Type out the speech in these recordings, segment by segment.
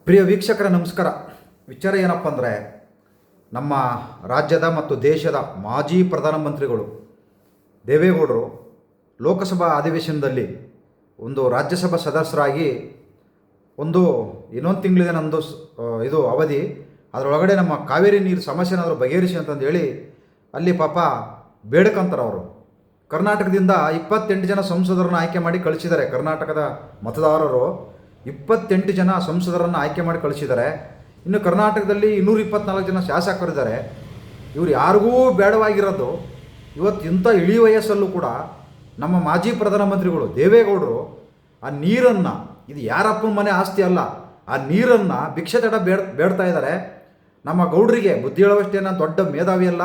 ಪ್ರಿಯ ವೀಕ್ಷಕರ ನಮಸ್ಕಾರ. ವಿಚಾರ ಏನಪ್ಪ ಅಂದರೆ, ನಮ್ಮ ರಾಜ್ಯದ ಮತ್ತು ದೇಶದ ಮಾಜಿ ಪ್ರಧಾನಮಂತ್ರಿಗಳು ದೇವೇಗೌಡರು ಲೋಕಸಭಾ ಅಧಿವೇಶನದಲ್ಲಿ ಒಂದು ರಾಜ್ಯಸಭಾ ಸದಸ್ಯರಾಗಿ ಇನ್ನೊಂದು ತಿಂಗಳಿದೆ ನಂದು ಇದು ಅವಧಿ. ಅದರೊಳಗಡೆ ನಮ್ಮ ಕಾವೇರಿ ನೀರು ಸಮಸ್ಯೆ ಏನಾದರೂ ಬಗೆಹರಿಸಿ ಅಂತಂದೇಳಿ ಅಲ್ಲಿ ಪಾಪ ಬೇಡ್ಕಂತಾರೆ. ಅವರು ಕರ್ನಾಟಕದಿಂದ 28 ಜನ ಸಂಸದರನ್ನು ಆಯ್ಕೆ ಮಾಡಿ ಕಳಿಸಿದ್ದಾರೆ. ಕರ್ನಾಟಕದ ಮತದಾರರು 28 ಜನ ಸಂಸದರನ್ನು ಆಯ್ಕೆ ಮಾಡಿ ಕಳಿಸಿದ್ದಾರೆ. ಇನ್ನು ಕರ್ನಾಟಕದಲ್ಲಿ 224 ಜನ ಶಾಸಕರಿದ್ದಾರೆ. ಇವರು ಯಾರಿಗೂ ಬೇಡವಾಗಿರೋದು ಇವತ್ತು ಇಂಥ ಇಳಿ ವಯಸ್ಸಲ್ಲೂ ಕೂಡ ನಮ್ಮ ಮಾಜಿ ಪ್ರಧಾನಮಂತ್ರಿಗಳು ದೇವೇಗೌಡರು ಆ ನೀರನ್ನು, ಇದು ಯಾರಪ್ಪನ ಮನೆ ಆಸ್ತಿ ಅಲ್ಲ, ಆ ನೀರನ್ನು ಭಿಕ್ಷೆ ತಡ ಬೇಡ್ತಾ ಇದ್ದಾರೆ. ನಮ್ಮ ಗೌಡರಿಗೆ ಬುದ್ಧಿ ಹೇಳುವಷ್ಟೇನ ದೊಡ್ಡ ಮೇಧಾವಿ ಅಲ್ಲ,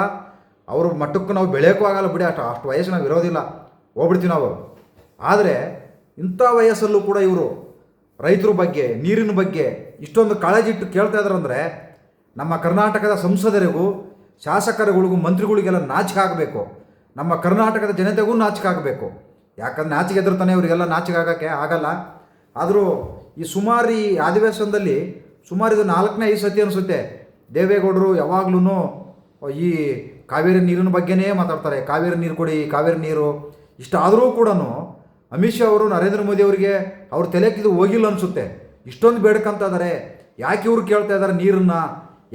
ಅವ್ರ ಮಟ್ಟಕ್ಕೂ ನಾವು ಬೆಳೆಯೋಕ್ಕೂ ಆಗಲ್ಲ ಬಿಡಿ, ಅಷ್ಟು ವಯಸ್ಸು ನಾವು ಇರೋದಿಲ್ಲ, ಹೋಗ್ಬಿಡ್ತೀವಿ ನಾವು. ಆದರೆ ಇಂಥ ವಯಸ್ಸಲ್ಲೂ ಕೂಡ ಇವರು ರೈತರ ಬಗ್ಗೆ, ನೀರಿನ ಬಗ್ಗೆ ಇಷ್ಟೊಂದು ಕಾಳಜಿಟ್ಟು ಕೇಳ್ತಾ ಇದ್ದಾರೆ ಅಂದರೆ ನಮ್ಮ ಕರ್ನಾಟಕದ ಸಂಸದರಿಗೂ, ಶಾಸಕರುಗಳಿಗೂ, ಮಂತ್ರಿಗಳಿಗೆಲ್ಲ ನಾಚಿಕೆ ಆಗಬೇಕು. ನಮ್ಮ ಕರ್ನಾಟಕದ ಜನತೆಗೂ ನಾಚಿಕೆ ಆಗಬೇಕು. ಯಾಕಂದ್ರೆ ನಾಚಿಕೆ ಎದುರ್ತಾನೆ ಇವರಿಗೆಲ್ಲ ನಾಚಿಕೆ ಆಗೋಕ್ಕೆ ಆಗಲ್ಲ. ಆದರೂ ಈ ಅಧಿವೇಶನದಲ್ಲಿ ಸುಮಾರು ಇದು 4ನೇ 5 ಸತಿ ಅನಿಸುತ್ತೆ ದೇವೇಗೌಡರು ಯಾವಾಗ್ಲೂ ಈ ಕಾವೇರಿ ನೀರಿನ ಬಗ್ಗೆನೇ ಮಾತಾಡ್ತಾರೆ. ಕಾವೇರಿ ನೀರು ಕೊಡಿ, ಕಾವೇರಿ ನೀರು. ಇಷ್ಟ ಆದರೂ ಕೂಡ ಅಮಿತ್ ಶಾ ಅವರು ನರೇಂದ್ರ ಮೋದಿ ಅವರಿಗೆ ಅವ್ರ ತಲೆಗಿದು ಹೋಗಿಲ್ಲ ಅನಿಸುತ್ತೆ. ಇಷ್ಟೊಂದು ಬೇಡ್ಕೊಂತ ಇದ್ದಾರೆ, ಯಾಕೆ ಇವರು ಕೇಳ್ತಾ ಇದ್ದಾರೆ ನೀರನ್ನು,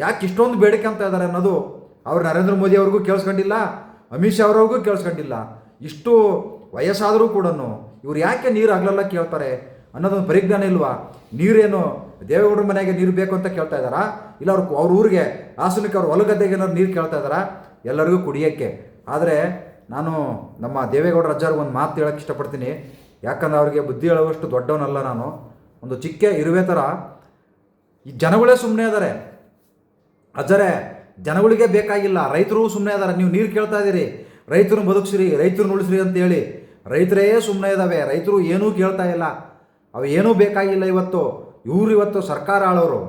ಯಾಕೆ ಇಷ್ಟೊಂದು ಬೇಡ್ಕೊಂತ ಇದ್ದಾರೆ ಅನ್ನೋದು ಅವ್ರು ನರೇಂದ್ರ ಮೋದಿ ಅವ್ರಿಗೂ ಕೇಳಿಸ್ಕೊಂಡಿಲ್ಲ, ಅಮಿತ್ ಶಾ ಅವ್ರಿಗೂ ಕೇಳಿಸ್ಕೊಂಡಿಲ್ಲ. ಇಷ್ಟು ವಯಸ್ಸಾದರೂ ಕೂಡ ಇವ್ರು ಯಾಕೆ ನೀರು ಆಗಲೆಲ್ಲ ಕೇಳ್ತಾರೆ ಅನ್ನೋದೊಂದು ಪರಿಜ್ಞಾನ ಇಲ್ವಾ? ನೀರೇನು ದೇವೇಗೌಡರ ಮನೆಗೆ ನೀರು ಬೇಕು ಅಂತ ಕೇಳ್ತಾ ಇದ್ದಾರಾ, ಇಲ್ಲ ಅವ್ರ ಊರಿಗೆ ಹಾಸನಕ್ಕೆ ಅವ್ರ ಹೊಲಗದ್ದೆಗೆ ಏನಾದ್ರು ನೀರು ಕೇಳ್ತಾ ಇದ್ದಾರಾ? ಎಲ್ಲರಿಗೂ ಕುಡಿಯೋಕ್ಕೆ. ಆದರೆ ನಾನು ನಮ್ಮ ದೇವೇಗೌಡರ ಅಜ್ಜಾರಿಗೆ ಒಂದು ಮಾತು ಹೇಳೋಕ್ಕೆ ಇಷ್ಟಪಡ್ತೀನಿ. ಯಾಕಂದ್ರೆ ಅವ್ರಿಗೆ ಬುದ್ಧಿ ಹೇಳುವಷ್ಟು ದೊಡ್ಡವನಲ್ಲ ನಾನು. ಒಂದು ಚಿಕ್ಕ ಇರುವೆ ಥರ ಈ ಜನಗಳೇ ಸುಮ್ಮನೆ ಇದ್ದಾರೆ. ಅಜ್ಜರೇ, ಜನಗಳಿಗೆ ಬೇಕಾಗಿಲ್ಲ, ರೈತರು ಸುಮ್ಮನೆ ಇದ್ದಾರೆ. ನೀವು ನೀರು ಕೇಳ್ತಾ ಇದ್ದೀರಿ, ರೈತರನ್ನ ಬದುಕಿಸ್ರಿ, ರೈತರನ್ನ ಉಳಿಸ್ರಿ ಅಂತೇಳಿ ರೈತರೇ ಸುಮ್ಮನೆ ಇದ್ದಾವೆ. ರೈತರು ಏನೂ ಕೇಳ್ತಾ ಇಲ್ಲ, ಅವು ಏನೂ ಬೇಕಾಗಿಲ್ಲ. ಇವತ್ತು ಸರ್ಕಾರ ಆಳೋರು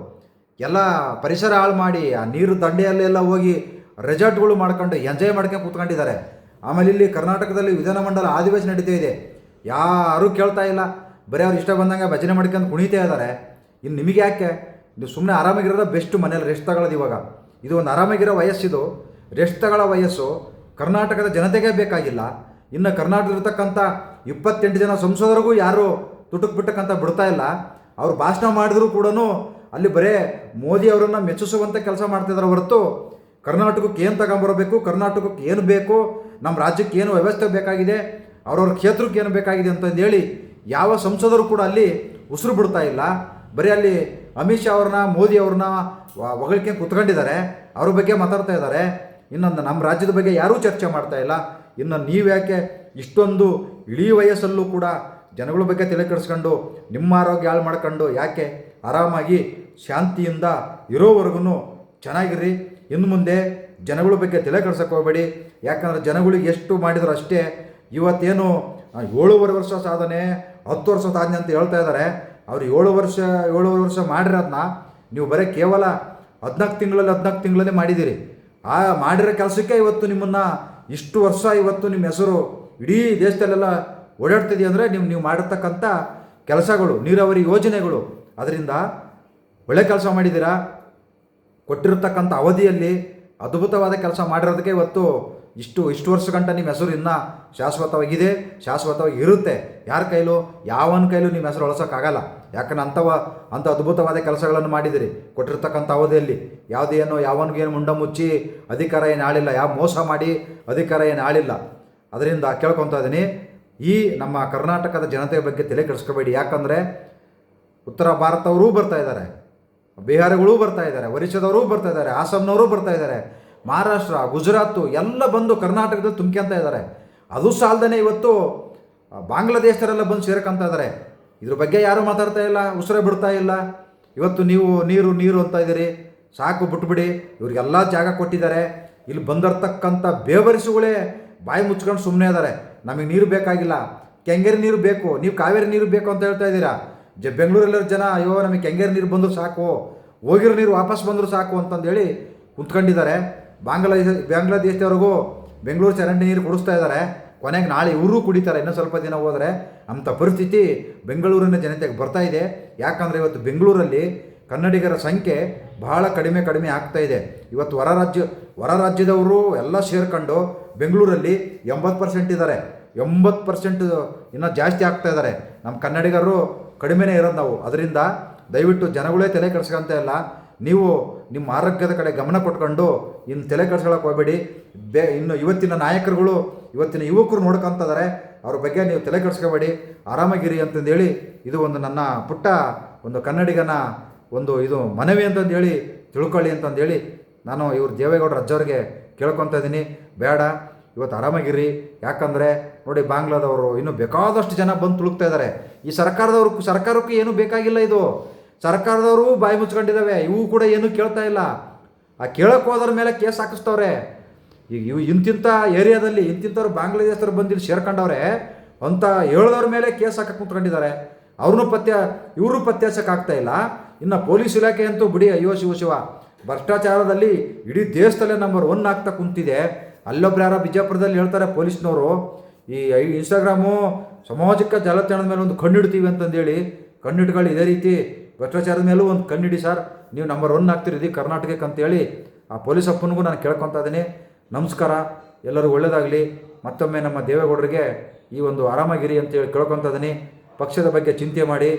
ಎಲ್ಲ ಪರಿಸರ ಹಾಳು ಮಾಡಿ ಆ ನೀರು ದಂಡೆಯಲ್ಲೆಲ್ಲ ಹೋಗಿ ರೆಸಾರ್ಟ್ಗಳು ಮಾಡ್ಕೊಂಡು ಎಂಜಾಯ್ ಮಾಡ್ಕೊಂಡು ಕೂತ್ಕೊಂಡಿದ್ದಾರೆ. ಆಮೇಲೆ ಇಲ್ಲಿ ಕರ್ನಾಟಕದಲ್ಲಿ ವಿಧಾನಮಂಡಲ ಅಧಿವೇಶನ ನಡೀತಾ ಇದೆ, ಯಾರೂ ಕೇಳ್ತಾ ಇಲ್ಲ. ಬರೀ ಅವ್ರು ಇಷ್ಟ ಬಂದಂಗೆ ಭಜನೆ ಮಾಡ್ಕೊಂಡು ಕುಣಿತಾ ಇದ್ದಾರೆ. ಇನ್ನು ನಿಮಗೆ ಯಾಕೆ? ನೀವು ಸುಮ್ಮನೆ ಆರಾಮಾಗಿರೋದ ಬೆಸ್ಟ್. ಮನೇಲಿ ರೆಸ್ಟ್ ತಗೊಳ್ಳೋದು ಇವಾಗ. ಇದು ಒಂದು ಆರಾಮಾಗಿರೋ ವಯಸ್ಸಿದು, ರೆಸ್ಟ್ ತಗೊಳ್ಳೋ ವಯಸ್ಸು. ಕರ್ನಾಟಕದ ಜನತೆಗೆ ಬೇಕಾಗಿಲ್ಲ. ಇನ್ನು ಕರ್ನಾಟಕದಲ್ಲಿರ್ತಕ್ಕಂಥ 28 ಜನ ಸಂಸದರಿಗೂ ಯಾರು ತುಟುಕ್ ಬಿಟ್ಟಕ್ಕಂತ ಬಿಡ್ತಾ ಇಲ್ಲ. ಅವ್ರು ಭಾಷಣ ಮಾಡಿದ್ರು ಕೂಡ ಅಲ್ಲಿ ಬರೇ ಮೋದಿ ಅವರನ್ನು ಮೆಚ್ಚಿಸುವಂಥ ಕೆಲಸ ಮಾಡ್ತಿದ್ದಾರೆ ಹೊರತು ಕರ್ನಾಟಕಕ್ಕೆ ಏನು ತಗೊಂಬರಬೇಕು, ಕರ್ನಾಟಕಕ್ಕೆ ಏನು ಬೇಕು, ನಮ್ಮ ರಾಜ್ಯಕ್ಕೆ ಏನು ವ್ಯವಸ್ಥೆ ಬೇಕಾಗಿದೆ, ಅವ್ರವ್ರ ಕ್ಷೇತ್ರಕ್ಕೆ ಏನು ಬೇಕಾಗಿದೆ ಅಂತಂದೇಳಿ ಯಾವ ಸಂಸದರು ಕೂಡ ಅಲ್ಲಿ ಉಸಿರು ಬಿಡ್ತಾ ಇಲ್ಲ. ಬರೀ ಅಲ್ಲಿ ಅಮಿತ್ ಶಾ ಅವ್ರನ್ನ, ಮೋದಿ ಅವ್ರನ್ನ ಹೊಗಳಿಕೆ ಕುತ್ಕೊಂಡಿದ್ದಾರೆ, ಅವ್ರ ಬಗ್ಗೆ ಮಾತಾಡ್ತಾ ಇದ್ದಾರೆ. ಇನ್ನೊಂದು ನಮ್ಮ ರಾಜ್ಯದ ಬಗ್ಗೆ ಯಾರೂ ಚರ್ಚೆ ಮಾಡ್ತಾ ಇಲ್ಲ. ಇನ್ನು ನೀವು ಯಾಕೆ ಇಷ್ಟೊಂದು ಇಳಿ ವಯಸ್ಸಲ್ಲೂ ಕೂಡ ಜನಗಳ ಬಗ್ಗೆ ತಲೆ ಕೆಡಿಸ್ಕೊಂಡು ನಿಮ್ಮ ಆರೋಗ್ಯ ಹಾಳು ಮಾಡ್ಕೊಂಡು ಯಾಕೆ? ಆರಾಮಾಗಿ ಶಾಂತಿಯಿಂದ ಇರೋವರೆಗೂ ಚೆನ್ನಾಗಿರ್ರಿ. ಇನ್ನು ಮುಂದೆ ಜನಗಳ ಬಗ್ಗೆ ತಲೆ ಕೆಡ್ಸೋಕೆ ಹೋಗಬೇಡಿ. ಯಾಕಂದರೆ ಜನಗಳಿಗೆ ಎಷ್ಟು ಮಾಡಿದ್ರು ಅಷ್ಟೇ. ಇವತ್ತೇನು 7.5 ವರ್ಷ ಸಾಧನೆ, 10 ವರ್ಷ ಸಾಧನೆ ಅಂತ ಹೇಳ್ತಾ ಇದ್ದಾರೆ. ಅವ್ರು 7 ವರ್ಷ ಮಾಡಿರೋದನ್ನ ನೀವು ಬರೀ ಕೇವಲ 14 ತಿಂಗಳಲ್ಲೇ ಮಾಡಿದ್ದೀರಿ. ಆ ಮಾಡಿರೋ ಕೆಲಸಕ್ಕೆ ಇವತ್ತು ನಿಮ್ಮನ್ನು ಇಷ್ಟು ವರ್ಷ ಇವತ್ತು ನಿಮ್ಮ ಹೆಸರು ಇಡೀ ದೇಶದಲ್ಲೆಲ್ಲ ಓಡಾಡ್ತಿದೆ ಅಂದರೆ ನೀವು ಮಾಡಿರ್ತಕ್ಕಂಥ ಕೆಲಸಗಳು, ನೀರಾವರಿ ಯೋಜನೆಗಳು, ಅದರಿಂದ ಒಳ್ಳೆ ಕೆಲಸ ಮಾಡಿದ್ದೀರಾ. ಕೊಟ್ಟಿರತಕ್ಕಂಥ ಅವಧಿಯಲ್ಲಿ ಅದ್ಭುತವಾದ ಕೆಲಸ ಮಾಡಿರೋದಕ್ಕೆ ಇವತ್ತು ಇಷ್ಟು ವರ್ಷ ಗಂಟ ನಿಮ್ಮ ಹೆಸರು ಇನ್ನೂ ಶಾಶ್ವತವಾಗಿದೆ, ಶಾಶ್ವತವಾಗಿ ಇರುತ್ತೆ. ಯಾರ ಕೈಲೂ, ಯಾವನ ಕೈಲೂ ನಿಮ್ಮ ಹೆಸರು ಉಳಿಸೋಕ್ಕಾಗಲ್ಲ. ಯಾಕಂದ್ರೆ ಅಂಥ ಅದ್ಭುತವಾದ ಕೆಲಸಗಳನ್ನು ಮಾಡಿದಿರಿ ಕೊಟ್ಟಿರ್ತಕ್ಕಂಥ ಅವಧಿಯಲ್ಲಿ. ಯಾವನಿಗೇನು ಮುಂಡ ಮುಚ್ಚಿ ಅಧಿಕಾರ ಏನು ಆಳಿಲ್ಲ, ಯಾವ ಮೋಸ ಮಾಡಿ ಅಧಿಕಾರ ಏನು ಆಳಿಲ್ಲ. ಅದರಿಂದ ಕೇಳ್ಕೊತಾ ಇದ್ದೀನಿ, ಈ ನಮ್ಮ ಕರ್ನಾಟಕದ ಜನತೆಯ ಬಗ್ಗೆ ತಲೆ ಕೆಡಿಸ್ಕೋಬೇಡಿ. ಯಾಕಂದರೆ ಉತ್ತರ ಭಾರತವರೂ ಬರ್ತಾ ಇದ್ದಾರೆ, ಬಿಹಾರಿಗಳೂ ಬರ್ತಾ ಇದ್ದಾರೆ, ಒರಿಸ್ಸಾದವರು ಬರ್ತಾ ಇದ್ದಾರೆ, ಆಸಾಮ್ನವರು ಬರ್ತಾ ಇದ್ದಾರೆ, ಮಹಾರಾಷ್ಟ್ರ, ಗುಜರಾತು ಎಲ್ಲ ಬಂದು ಕರ್ನಾಟಕದಲ್ಲಿ ತುಂಬ್ಕೊಂತ ಇದ್ದಾರೆ. ಅದು ಸಾಲದೇ ಇವತ್ತು ಬಾಂಗ್ಲಾದೇಶದವರೆಲ್ಲ ಬಂದು ಸೇರ್ಕೊಂತ ಇದ್ದಾರೆ. ಇದ್ರ ಬಗ್ಗೆ ಯಾರೂ ಮಾತಾಡ್ತಾ ಇಲ್ಲ, ಉಸಿರೇ ಬಿಡ್ತಾ ಇಲ್ಲ. ಇವತ್ತು ನೀವು ನೀರು ಅಂತ ಇದ್ದೀರಿ, ಸಾಕು ಬಿಟ್ಬಿಡಿ. ಇವ್ರಿಗೆಲ್ಲ ಜಾಗ ಕೊಟ್ಟಿದ್ದಾರೆ. ಇಲ್ಲಿ ಬಂದಿರ್ತಕ್ಕಂಥ ಬೇವರಿಸುಗಳೇ ಬಾಯಿ ಮುಚ್ಕೊಂಡು ಸುಮ್ಮನೆ ಇದ್ದಾರೆ. ನಮಗೆ ನೀರು ಬೇಕಾಗಿಲ್ಲ, ಕೆಂಗೇರಿ ನೀರು ಬೇಕು, ನೀವು ಕಾವೇರಿ ನೀರು ಬೇಕು ಅಂತ ಹೇಳ್ತಾ ಇದ್ದೀರಾ. ಬೆಂಗಳೂರಲ್ಲಿರೋ ಜನ ಅಯ್ಯೋ ನಮಗೆ ಕೆಂಗೇರಿ ನೀರು ಬಂದರೂ ಸಾಕು, ಹೋಗಿರೋ ನೀರು ವಾಪಸ್ ಬಂದರೂ ಸಾಕು ಅಂತಂದೇಳಿ ಕುಂತ್ಕೊಂಡಿದ್ದಾರೆ. ಬಾಂಗ್ಲಾದೇಶದವ್ರಿಗೂ ಬೆಂಗಳೂರು ಚರಂಡಿ ನೀರು ಕುಡಿಸ್ತಾ ಇದ್ದಾರೆ. ಕೊನೆಗೆ ನಾಳೆ ಇವರು ಕುಡಿತಾರೆ, ಇನ್ನೂ ಸ್ವಲ್ಪ ದಿನ ಹೋದರೆ. ಅಂಥ ಪರಿಸ್ಥಿತಿ ಬೆಂಗಳೂರಿನ ಜನತೆಗೆ ಬರ್ತಾ ಇದೆ. ಯಾಕಂದರೆ ಇವತ್ತು ಬೆಂಗಳೂರಲ್ಲಿ ಕನ್ನಡಿಗರ ಸಂಖ್ಯೆ ಬಹಳ ಕಡಿಮೆ ಆಗ್ತಾ ಇದೆ. ಇವತ್ತು ಹೊರ ರಾಜ್ಯದವರು ಎಲ್ಲ ಸೇರ್ಕೊಂಡು ಬೆಂಗಳೂರಲ್ಲಿ 80% ಇದ್ದಾರೆ. 80% ಇನ್ನೂ ಜಾಸ್ತಿ ಆಗ್ತಾ ಇದ್ದಾರೆ. ನಮ್ಮ ಕನ್ನಡಿಗರು ಕಡಿಮೆನೇ ಇರೋದು ನಾವು. ಅದರಿಂದ ದಯವಿಟ್ಟು ಜನಗಳೇ ತಲೆ ಕೆಡಿಸ್ಕೊಂತ ಇಲ್ಲ. ನೀವು ನಿಮ್ಮ ಆರೋಗ್ಯದ ಕಡೆ ಗಮನ ಕೊಟ್ಕೊಂಡು ಇನ್ನು ತಲೆ ಕೆಡಿಸ್ಕೊಳಕ್ಕೆ ಹೋಗಬೇಡಿ. ಇನ್ನು ಇವತ್ತಿನ ನಾಯಕರುಗಳು, ಇವತ್ತಿನ ಯುವಕರು ನೋಡ್ಕೊತಿದ್ದಾರೆ. ಅವ್ರ ಬಗ್ಗೆ ನೀವು ತಲೆ ಕೆಡಿಸ್ಕೋಬೇಡಿ, ಆರಾಮಾಗಿರಿ ಅಂತಂದೇಳಿ ಇದು ಒಂದು ನನ್ನ ಪುಟ್ಟ ಒಂದು ಕನ್ನಡಿಗನ ಒಂದು ಇದು ಮನವಿ ಅಂತಂದೇಳಿ ತಿಳ್ಕೊಳ್ಳಿ ಅಂತಂದೇಳಿ ನಾನು ಇವ್ರು ದೇವೇಗೌಡರ ಅಜ್ಜವ್ರಿಗೆ ಕೇಳ್ಕೊತಾ ಇದ್ದೀನಿ. ಬೇಡ, ಇವತ್ತು ಆರಾಮಾಗಿರಿ. ಯಾಕಂದರೆ ನೋಡಿ, ಬಾಂಗ್ಲಾದವರು ಇನ್ನೂ ಬೇಕಾದಷ್ಟು ಜನ ಬಂದು ತುಳುಕ್ತಾ ಇದ್ದಾರೆ. ಈ ಸರ್ಕಾರಕ್ಕೂ ಏನೂ ಬೇಕಾಗಿಲ್ಲ. ಇದು ಸರ್ಕಾರದವರು ಬಾಯಿ ಮುಚ್ಕೊಂಡಿದ್ದಾವೆ. ಇವು ಕೂಡ ಏನೂ ಕೇಳ್ತಾ ಇಲ್ಲ. ಆ ಕೇಳಕ್ಕೆ ಹೋದ್ರ ಮೇಲೆ ಕೇಸ್ ಹಾಕಿಸ್ತವ್ರೆ. ಈಗ ಇಂತಿಂಥ ಏರಿಯಾದಲ್ಲಿ ಇಂತಿಂಥವ್ರು ಬಾಂಗ್ಲಾದೇಶದವ್ರು ಬಂದು ಇಲ್ಲಿ ಸೇರ್ಕೊಂಡವ್ರೆ ಅಂತ ಹೇಳಿದವ್ರ ಮೇಲೆ ಕೇಸ್ ಹಾಕಕ್ಕೆ ಕುತ್ಕೊಂಡಿದ್ದಾರೆ. ಇವರು ಪತ್ತೆ ಹಚ್ಚಕ್ಕೆ ಇಲ್ಲ. ಇನ್ನು ಪೊಲೀಸ್ ಇಲಾಖೆ ಅಂತೂ ಬಿಡಿ, ಅಯ್ಯೋ ಶಿವ ಭ್ರಷ್ಟಾಚಾರದಲ್ಲಿ ಇಡೀ ದೇಶದಲ್ಲೇ ನಂಬರ್ 1 ಆಗ್ತಾ ಕುಂತಿದೆ. ಅಲ್ಲೊಬ್ರು ಯಾರೋ ಬಿಜಾಪುರದಲ್ಲಿ ಹೇಳ್ತಾರೆ ಪೊಲೀಸ್ನವರು, ಈ ಇನ್ಸ್ಟಾಗ್ರಾಮು ಸಾಮಾಜಿಕ ಜಾಲತಾಣದ ಮೇಲೆ ಒಂದು ಕಣ್ಣಿಡ್ತೀವಿ ಅಂತಂದೇಳಿ. ಕಣ್ಣಿಟ್ಗಳು ಇದೇ ರೀತಿ ಭ್ರಷ್ಟಾಚಾರದ ಮೇಲೂ ಒಂದು ಕಣ್ಣಿಡಿ ಸರ್, ನೀವು ನಂಬರ್ 1 ಆಗ್ತಿರಿದಿ ಕರ್ನಾಟಕಕ್ಕೆ ಅಂತೇಳಿ ಆ ಪೊಲೀಸ್ ಅಪ್ಪನಿಗೂ ನಾನು ಕೇಳ್ಕೊತಾ ಇದ್ದೀನಿ. ನಮಸ್ಕಾರ, ಎಲ್ಲರೂ ಒಳ್ಳೆಯದಾಗಲಿ. ಮತ್ತೊಮ್ಮೆ ನಮ್ಮ ದೇವೇಗೌಡರಿಗೆ ಈ ಒಂದು ಆರಾಮಾಗಿರಿ ಅಂತೇಳಿ ಕೇಳ್ಕೊತಾ ಇದ್ದೀನಿ. ಪಕ್ಷದ ಬಗ್ಗೆ ಚಿಂತೆ ಮಾಡಿ,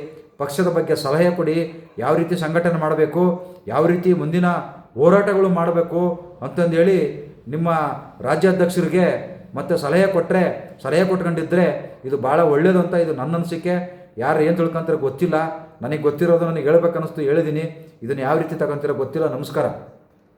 ಪಕ್ಷದ ಬಗ್ಗೆ ಸಲಹೆ ಕೊಡಿ. ಯಾವ ರೀತಿ ಸಂಘಟನೆ ಮಾಡಬೇಕು, ಯಾವ ರೀತಿ ಮುಂದಿನ ಹೋರಾಟಗಳು ಮಾಡಬೇಕು ಅಂತಂದೇಳಿ ನಿಮ್ಮ ರಾಜ್ಯಾಧ್ಯಕ್ಷರಿಗೆ ಮತ್ತು ಸಲಹೆ ಕೊಟ್ಕೊಂಡಿದ್ದರೆ ಇದು ಭಾಳ ಒಳ್ಳೆಯದು ಅಂತ ಇದು ನನ್ನ ಅನಿಸಿಕೆ. ಯಾರು ಏನು ತಿಳ್ಕೊಂತಾರೆ ಗೊತ್ತಿಲ್ಲ. ನನಗೆ ಗೊತ್ತಿರೋದು ನನಗೆ ಹೇಳ್ಬೇಕನ್ನಿಸ್ತು, ಹೇಳಿದ್ದೀನಿ. ಇದನ್ನು ಯಾವ ರೀತಿ ತಗೊಂತೀರೋ ಗೊತ್ತಿಲ್ಲ. ನಮಸ್ಕಾರ.